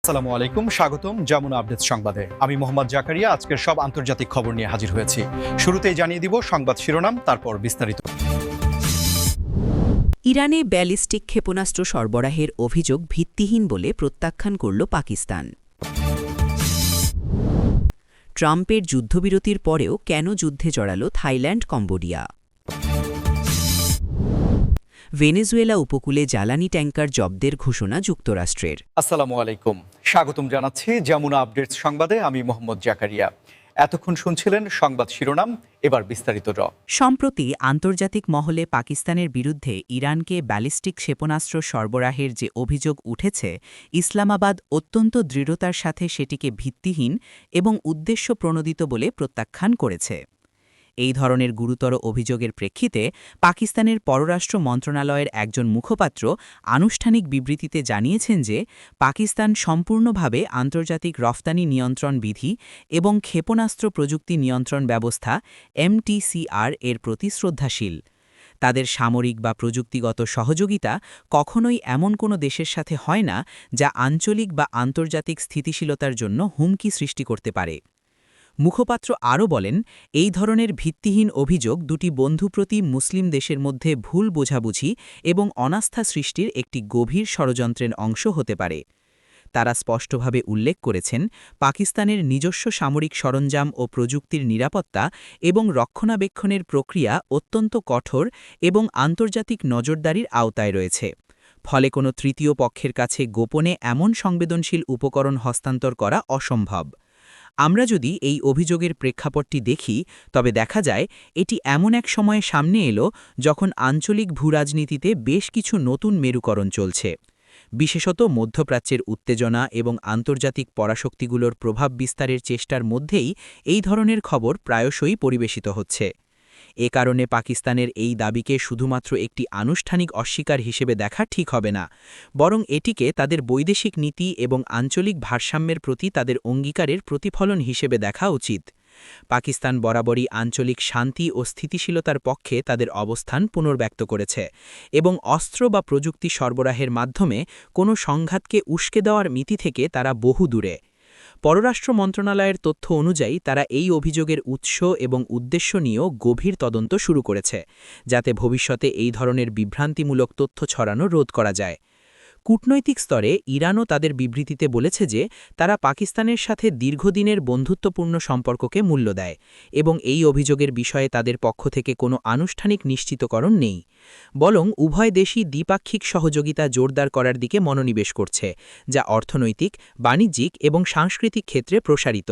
আসসালামু আলাইকুম, স্বাগতম যমুনা আপডেটস সংবাদে। আমি মোহাম্মদ জাকারিয়া আজকের সব আন্তর্জাতিক খবর নিয়ে হাজির হয়েছি। শুরুতেই জানিয়ে দিব সংবাদ শিরোনাম, তারপর বিস্তারিত। ইরানে ব্যালিস্টিক ক্ষেপণাস্ত্র সরবরাহের অভিযোগ ভিত্তিহীন বলে প্রত্যাখ্যান করল পাকিস্তান। ট্রাম্পের যুদ্ধবিরতির পরেও কেন যুদ্ধে জড়াল থাইল্যান্ড, কম্বোডিয়া। ভেনেজুয়েলা উপকূলে জ্বালানি ট্যাঙ্কার জব্দের ঘোষণা যুক্তরাষ্ট্রের। আসসালামু আলাইকুম, স্বাগতম জানাচ্ছি যমুনা আপডেটস সংবাদে। আমি মোহাম্মদ জাকারিয়া। এতক্ষণ শুনছিলেন সংবাদ শিরোনাম, এবার বিস্তারিত। সম্প্রতি আন্তর্জাতিক মহলে পাকিস্তানের বিরুদ্ধে ইরানকে ব্যালিস্টিক ক্ষেপণাস্ত্র সরবরাহের যে অভিযোগ উঠেছে, ইসলামাবাদ অত্যন্ত দৃঢ়তার সাথে সেটিকে ভিত্তিহীন এবং উদ্দেশ্যপ্রণোদিত বলে প্রত্যাখ্যান করেছে। এই ধরনের গুরুতর অভিযোগের প্রেক্ষিতে পাকিস্তানের পররাষ্ট্র মন্ত্রণালয়ের একজন মুখপাত্র আনুষ্ঠানিক বিবৃতিতে জানিয়েছেন যে পাকিস্তান সম্পূর্ণভাবে আন্তর্জাতিক রফতানি নিয়ন্ত্রণ বিধি এবং ক্ষেপণাস্ত্র প্রযুক্তি নিয়ন্ত্রণ ব্যবস্থা MTCR এর প্রতি শ্রদ্ধাশীল। তাদের সামরিক বা প্রযুক্তিগত সহযোগিতা কখনোই এমন কোনো দেশের সাথে হয় না যা আঞ্চলিক বা আন্তর্জাতিক স্থিতিশীলতার জন্য হুমকি সৃষ্টি করতে পারে। মুখপাত্র আরও বলেন, এই ধরনের ভিত্তিহীন অভিযোগ দুটি বন্ধুপ্রতি মুসলিম দেশের মধ্যে ভুল বোঝাবুঝি এবং অনাস্থা সৃষ্টির একটি গভীর ষড়যন্ত্রের অংশ হতে পারে। তারা স্পষ্টভাবে উল্লেখ করেছেন, পাকিস্তানের নিজস্ব সামরিক সরঞ্জাম ও প্রযুক্তির নিরাপত্তা এবং রক্ষণাবেক্ষণের প্রক্রিয়া অত্যন্ত কঠোর এবং আন্তর্জাতিক নজরদারির আওতায় রয়েছে। ফলে কোনো তৃতীয় পক্ষের কাছে গোপনে এমন সংবেদনশীল উপকরণ হস্তান্তর করা অসম্ভব। আমরা যদি এই অভিযোগের প্রেক্ষাপটটি দেখি, তবে দেখা যায় এটি এমন এক সময়ে সামনে এলো যখন আঞ্চলিক ভূরাজনীতিতে বেশ কিছু নতুন মেরুকরণ চলছে। বিশেষত মধ্যপ্রাচ্যের উত্তেজনা এবং আন্তর্জাতিক পরাশক্তিগুলোর প্রভাব বিস্তারের চেষ্টার মধ্যেই এই ধরনের খবর প্রায়শই পরিবেশিত হচ্ছে। এ কারণে পাকিস্তানের এই দাবিকে শুধুমাত্র একটি আনুষ্ঠানিক অস্বীকার হিসেবে দেখা ঠিক হবে না, বরং এটিকে তাদের বৈদেশিক নীতি এবং আঞ্চলিক ভারসাম্যের প্রতি তাদের অঙ্গীকারের প্রতিফলন হিসেবে দেখা উচিত। পাকিস্তান বরাবরই আঞ্চলিক শান্তি ও স্থিতিশীলতার পক্ষে তাদের অবস্থান পুনর্ব্যক্ত করেছে এবং অস্ত্র বা প্রযুক্তি সরবরাহের মাধ্যমে কোনো সংঘাতকে উস্কে দেওয়ার নীতি থেকে তারা বহু দূরে। পররাষ্ট্র মন্ত্রণালয়ের তথ্য অনুযায়ী তারা এই অভিযোগের উৎস এবং উদ্দেশ্য নিয়েও গভীর তদন্ত শুরু করেছে, যাতে ভবিষ্যতে এই ধরনের বিভ্রান্তিমূলক তথ্য ছড়ানো রোধ করা যায়। কূটনৈতিক স্তরে ইরানও তাদের বিবৃতিতে বলেছে যে তারা পাকিস্তানের সাথে দীর্ঘদিনের বন্ধুত্বপূর্ণ সম্পর্ককে মূল্য দেয় এবং এই অভিযোগের বিষয়ে তাদের পক্ষ থেকে কোনো আনুষ্ঠানিক নিশ্চিতকরণ নেই, বরং উভয় দেশই দ্বিপাক্ষিক সহযোগিতা জোরদার করার দিকে মনোনিবেশ করছে, যা অর্থনৈতিক, বাণিজ্যিক এবং সাংস্কৃতিক ক্ষেত্রে প্রসারিত।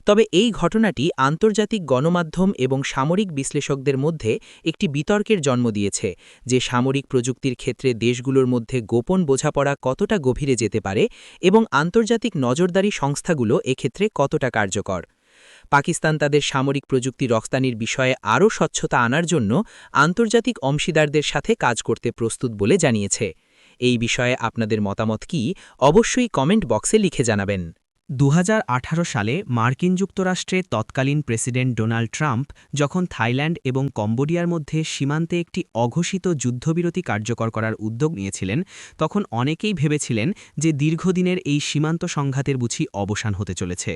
তবে এই ঘটনাটি আন্তর্জাতিক গণমাধ্যম এবং সামরিক বিশ্লেষকদের মধ্যে একটি বিতর্কের জন্ম দিয়েছে যে সামরিক প্রযুক্তির ক্ষেত্রে দেশগুলোর মধ্যে গোপন বোঝাপড়া কতটা গভীরে যেতে পারে এবং আন্তর্জাতিক নজরদারি সংস্থাগুলো এক্ষেত্রে কতটা কার্যকর। পাকিস্তান তাদের সামরিক প্রযুক্তি রপ্তানির বিষয়ে আরও স্বচ্ছতা আনার জন্য আন্তর্জাতিক অংশীদারদের সাথে কাজ করতে প্রস্তুত বলে জানিয়েছে। এই বিষয়ে আপনাদের মতামত কি, অবশ্যই কমেন্ট বক্সে লিখে জানাবেন। 2018 সালে মার্কিন যুক্তরাষ্ট্রে তৎকালীন প্রেসিডেন্ট ডোনাল্ড ট্রাম্প যখন থাইল্যান্ড এবং কম্বোডিয়ার মধ্যে সীমান্তে একটি অঘোষিত যুদ্ধবিরতি কার্যকর করার উদ্যোগ নিয়েছিলেন, তখন অনেকেই ভেবেছিলেন যে দীর্ঘদিনের এই সীমান্ত সংঘাতের বুঝি অবসান হতে চলেছে।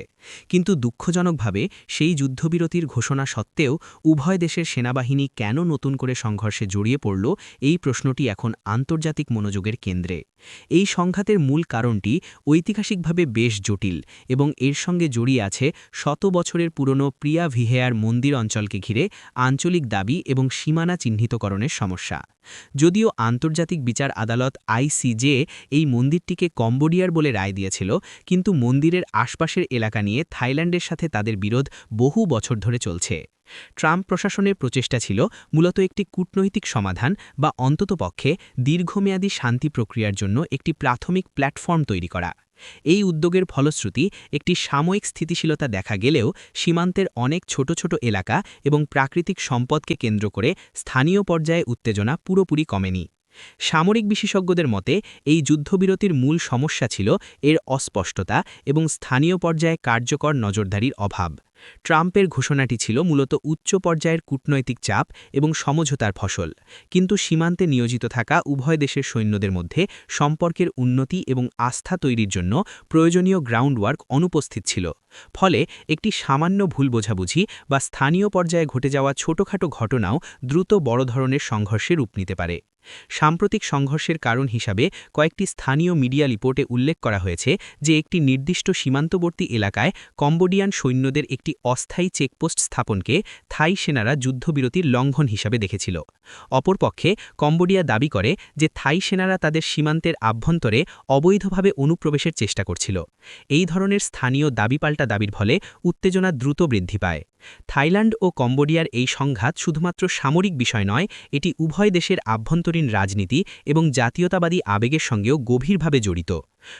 কিন্তু দুঃখজনকভাবে সেই যুদ্ধবিরতির ঘোষণা সত্ত্বেও উভয় দেশের সেনাবাহিনী কেন নতুন করে সংঘর্ষে জড়িয়ে পড়ল, এই প্রশ্নটি এখন আন্তর্জাতিক মনোযোগের কেন্দ্রে। এই সংঘাতের মূল কারণটি ঐতিহাসিকভাবে বেশ জটিল এবং এর সঙ্গে জড়িয়ে আছে শত বছরের পুরনো প্রিয়া ভিহেয়ার মন্দির অঞ্চলকে ঘিরে আঞ্চলিক দাবি এবং সীমানা চিহ্নিতকরণের সমস্যা। যদিও আন্তর্জাতিক বিচার আদালত ICJ এই মন্দিরটিকে কম্বোডিয়ার বলে রায় দিয়েছিল, কিন্তু মন্দিরের আশপাশের এলাকা নিয়ে থাইল্যান্ডের সাথে তাদের বিরোধ বহু বছর ধরে চলছে। ট্রাম্প প্রশাসনের প্রচেষ্টা ছিল মূলত একটি কূটনৈতিক সমাধান বা অন্ততপক্ষে দীর্ঘমেয়াদী শান্তি প্রক্রিয়ার জন্য একটি প্রাথমিক প্ল্যাটফর্ম তৈরি করা। এই উদ্যোগের ফলশ্রুতি একটি সাময়িক স্থিতিশীলতা দেখা গেলেও সীমান্তের অনেক ছোট ছোট এলাকা এবং প্রাকৃতিক সম্পদকে কেন্দ্র করে স্থানীয় পর্যায়ে উত্তেজনা পুরোপুরি কমেনি। সামরিক বিশেষজ্ঞদের মতে এই যুদ্ধবিরতির মূল সমস্যা ছিল এর অস্পষ্টতা এবং স্থানীয় পর্যায়ে কার্যকর নজরদারির অভাব। ট্রাম্পের ঘোষণাটি ছিল মূলত উচ্চ পর্যায়ের কূটনৈতিক চাপ এবং সমঝোতার ফসল, কিন্তু সীমান্তে নিয়োজিত থাকা উভয় দেশের সৈন্যদের মধ্যে সম্পর্কের উন্নতি এবং আস্থা তৈরির জন্য প্রয়োজনীয় গ্রাউন্ডওয়ার্ক অনুপস্থিত ছিল। ফলে একটি সামান্য ভুল বোঝাবুঝি বা স্থানীয় পর্যায়ে ঘটে যাওয়া ছোটখাটো ঘটনাও দ্রুত বড় ধরনের সংঘর্ষে রূপ নিতে পারে। সাম্প্রতিক সংঘর্ষের কারণ হিসাবে কয়েকটি স্থানীয় মিডিয়া রিপোর্টে উল্লেখ করা হয়েছে যে একটি নির্দিষ্ট সীমান্তবর্তী এলাকায় কম্বোডিয়ান সৈন্যদের একটি অস্থায়ী চেকপোস্ট স্থাপনকে থাই সেনারা যুদ্ধবিরতির লঙ্ঘন হিসাবে দেখেছিল। অপরপক্ষে কম্বোডিয়া দাবি করে যে থাই সেনারা তাদের সীমান্তের আভ্যন্তরে অবৈধভাবে অনুপ্রবেশের চেষ্টা করছিল। এই ধরনের স্থানীয় দাবিপাল্টা দাবির ফলে উত্তেজনা দ্রুত বৃদ্ধি পায়। থাইল্যান্ড ও কম্বোডিয়ার এই সংঘাত শুধুমাত্র সামরিক বিষয় নয়, এটি উভয় দেশের আভ্যন্তরীণ রাজনীতি এবং জাতীয়তাবাদী আবেগের সঙ্গেও গভীরভাবে জড়িত।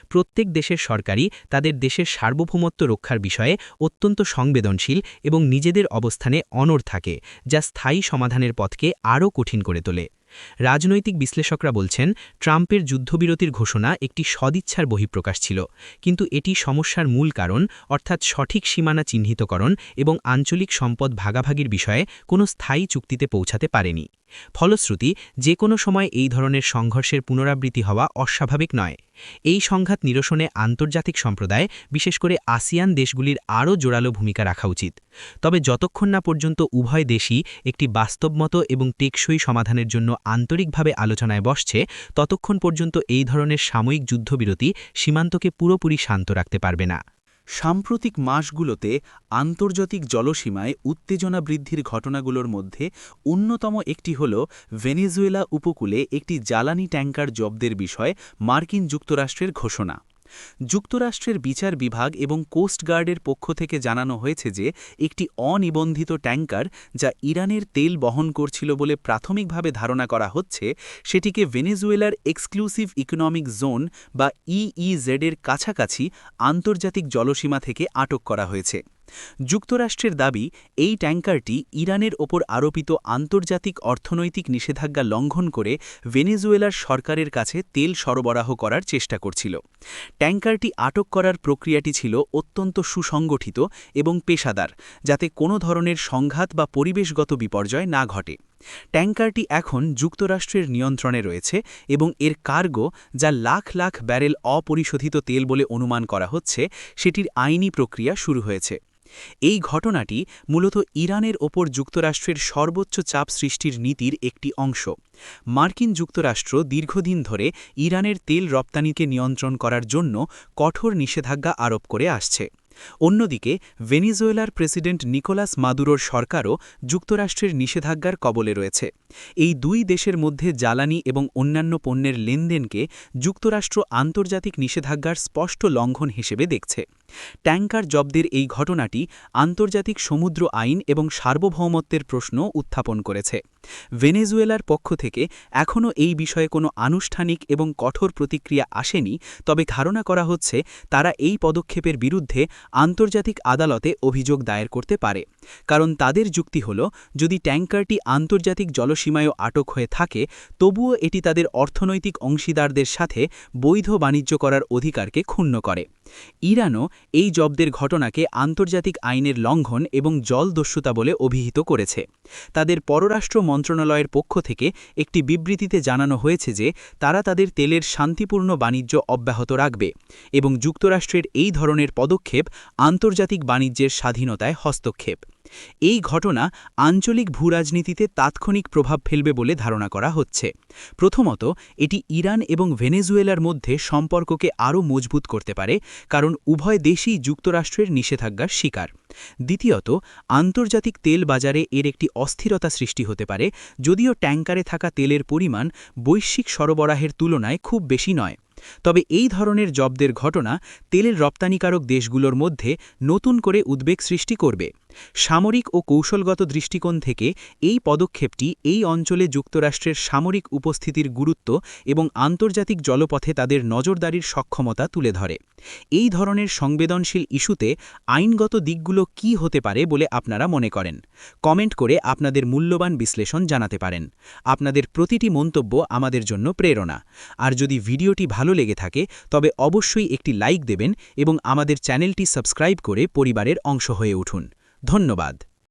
প্রত্যেক দেশের সরকারই তাদের দেশের সার্বভৌমত্ব রক্ষার বিষয়ে অত্যন্ত সংবেদনশীল এবং নিজেদের অবস্থানে অনড় থাকে, যা স্থায়ী সমাধানের পথকে আরও কঠিন করে তোলে। রাজনৈতিক বিশ্লেষকরা বলছেন, ট্রাম্পের যুদ্ধবিরতির ঘোষণা একটি সদিচ্ছার বহিঃপ্রকাশ ছিল, কিন্তু এটি সমস্যার মূল কারণ অর্থাৎ সঠিক সীমানা চিহ্নিতকরণ এবং আঞ্চলিক সম্পদ ভাগাভাগির বিষয়ে কোনো স্থায়ী চুক্তিতে পৌঁছাতে পারেনি। ফলশ্রুতি যে কোনো সময় এই ধরনের সংঘর্ষের পুনরাবৃত্তি হওয়া অস্বাভাবিক নয়। এই সংঘাত নিরসনে আন্তর্জাতিক সম্প্রদায়, বিশেষ করে আসিয়ান দেশগুলির আরও জোরালো ভূমিকা রাখা উচিত। তবে যতক্ষণ না পর্যন্ত উভয় দেশই একটি বাস্তবমত এবং টেকসই সমাধানের জন্য আন্তরিকভাবে আলোচনায় বসছে, ততক্ষণ পর্যন্ত এই ধরনের সাময়িক যুদ্ধবিরতি সীমান্তকে পুরোপুরি শান্ত রাখতে পারবে না। সাম্প্রতিক মাসগুলোতে আন্তর্জাতিক জলসীমায় উত্তেজনা বৃদ্ধির ঘটনাগুলোর মধ্যে অন্যতম একটি হল ভেনেজুয়েলা উপকূলে একটি জ্বালানি ট্যাঙ্কার জব্দের বিষয়ে মার্কিন যুক্তরাষ্ট্রের ঘোষণা। যুক্তরাষ্ট্রের বিচার বিভাগ এবং কোস্ট গার্ডের পক্ষ থেকে জানানো হয়েছে যে একটি অনিবন্ধিত ট্যাঙ্কার যা ইরানের তেল বহন করছিল বলে প্রাথমিকভাবে ধারণা করা হচ্ছে, সেটিকে ভেনেজুয়েলার এক্সক্লুসিভ ইকোনমিক জোন বা ইইজেড-এর কাছাকাছি আন্তর্জাতিক জলসীমা থেকে আটক করা হয়েছে। যুক্তরাষ্ট্রের দাবি, এই ট্যাঙ্কারটি ইরানের ওপর আরোপিত আন্তর্জাতিক অর্থনৈতিক নিষেধাজ্ঞা লঙ্ঘন করে ভেনেজুয়েলার সরকারের কাছে তেল সরবরাহ করার চেষ্টা করছিল। ট্যাঙ্কারটি আটক করার প্রক্রিয়াটি ছিল অত্যন্ত সুসংগঠিত এবং পেশাদার, যাতে কোনো ধরনের সংঘাত বা পরিবেশগত বিপর্যয় না ঘটে। ট্যাঙ্কারটি এখন যুক্তরাষ্ট্রের নিয়ন্ত্রণে রয়েছে এবং এর কার্গো, যা লাখ লাখ ব্যারেল অপরিশোধিত তেল বলে অনুমান করা হচ্ছে, সেটির আইনি প্রক্রিয়া শুরু হয়েছে। এই ঘটনাটি মূলত ইরানের ওপর যুক্তরাষ্ট্রের সর্বোচ্চ চাপ সৃষ্টির নীতির একটি অংশ। মার্কিন যুক্তরাষ্ট্র দীর্ঘদিন ধরে ইরানের তেল রপ্তানিকে নিয়ন্ত্রণ করার জন্য কঠোর নিষেধাজ্ঞা আরোপ করে আসছে। অন্যদিকে ভেনেজুয়েলার প্রেসিডেন্ট নিকোলাস মাদুরোর সরকারও যুক্তরাষ্ট্রের নিষেধাজ্ঞার কবলে রয়েছে। এই দুই দেশের মধ্যে জ্বালানি এবং অন্যান্য পণ্যের লেনদেনকে যুক্তরাষ্ট্র আন্তর্জাতিক নিষেধাজ্ঞার স্পষ্ট লঙ্ঘন হিসেবে দেখছে। ট্যাঙ্কার জব্দের এই ঘটনাটি আন্তর্জাতিক সমুদ্র আইন এবং সার্বভৌমত্বের প্রশ্ন উত্থাপন করেছে। ভেনেজুয়েলার পক্ষ থেকে এখনও এই বিষয়ে কোনো আনুষ্ঠানিক এবং কঠোর প্রতিক্রিয়া আসেনি, তবে ধারণা করা হচ্ছে তারা এই পদক্ষেপের বিরুদ্ধে আন্তর্জাতিক আদালতে অভিযোগ দায়ের করতে পারে, কারণ তাদের যুক্তি হল, যদি ট্যাঙ্কারটি আন্তর্জাতিক জলসীমায়ও আটক হয়ে থাকে, তবুও এটি তাদের অর্থনৈতিক অংশীদারদের সাথে বৈধ বাণিজ্য করার অধিকারকে ক্ষুণ্ণ করে। ইরানও এই জব্দের ঘটনাকে আন্তর্জাতিক আইনের লঙ্ঘন এবং জলদস্যুতা বলে অভিহিত করেছে। তাদের পররাষ্ট্র মন্ত্রণালয়ের পক্ষ থেকে একটি বিবৃতিতে জানানো হয়েছে যে তারা তাদের তেলের শান্তিপূর্ণ বাণিজ্য অব্যাহত রাখবে এবং যুক্তরাষ্ট্রের এই ধরনের পদক্ষেপ আন্তর্জাতিক বাণিজ্যের স্বাধীনতায় হস্তক্ষেপ। এই ঘটনা আঞ্চলিক ভূরাজনীতিতে তাৎক্ষণিক প্রভাব ফেলবে বলে ধারণা করা হচ্ছে। প্রথমত, এটি ইরান এবং ভেনেজুয়েলার মধ্যে সম্পর্ককে আরও মজবুত করতে পারে, কারণ উভয় দেশই যুক্তরাষ্ট্রের নিষেধাজ্ঞার শিকার। দ্বিতীয়ত, আন্তর্জাতিক তেল বাজারে এর একটি অস্থিরতা সৃষ্টি হতে পারে, যদিও ট্যাঙ্কারে থাকা তেলের পরিমাণ বৈশ্বিক সরবরাহের তুলনায় খুব বেশি নয়। তবে এই ধরনের জব্দের ঘটনা তেলের রপ্তানিকারক দেশগুলোর মধ্যে নতুন করে উদ্বেগ সৃষ্টি করবে। সামরিক ও কৌশলগত দৃষ্টিকোণ থেকে এই পদক্ষেপটি এই অঞ্চলে যুক্তরাষ্ট্রের সামরিক উপস্থিতির গুরুত্ব এবং আন্তর্জাতিক জলপথে তাদের নজরদারির সক্ষমতা তুলে ধরে। এই ধরনের সংবেদনশীল ইস্যুতে আইনগত দিকগুলো কী হতে পারে বলে আপনারা মনে করেন? কমেন্ট করে আপনাদের মূল্যবান বিশ্লেষণ জানাতে পারেন। আপনাদের প্রতিটি মন্তব্য আমাদের জন্য প্রেরণা। আর যদি ভিডিওটি ভালো লেগে থাকে, তবে অবশ্যই একটি লাইক দেবেন এবং আমাদের চ্যানেলটি সাবস্ক্রাইব করে পরিবারের অংশ হয়ে উঠুন। ধন্যবাদ।